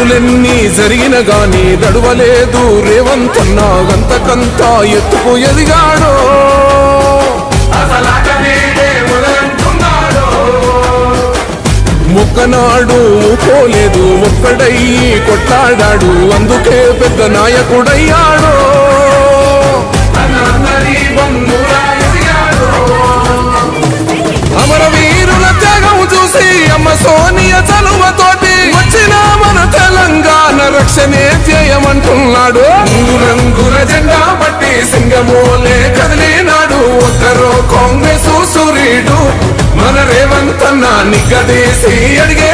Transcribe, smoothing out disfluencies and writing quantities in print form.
తప్పులెన్ని జరిగిన గాని దడువలేదు రేవంతన్న గంతకంతా ఎత్తుకు ఎదిగాడో ఒక్కనాడు పోలేదు ఒక్కడయ్యి కొట్లాడాడు అందుకే పెద్ద నాయకుడయ్యాడో అమరవీరుల త్యాగం చూసి అమ్మ సోనియా చలువతోటి వచ్చిన మన తెలంగాణ రక్షణే ధ్యేయమంటున్నాడు రంగుల జెండా బట్టి సింగమోలే కదిలినాడు ఒక్కరో కాంగ్రెస్ సూర్యుడు మన రేవంతన్న నిగ్గదీసి అడిగే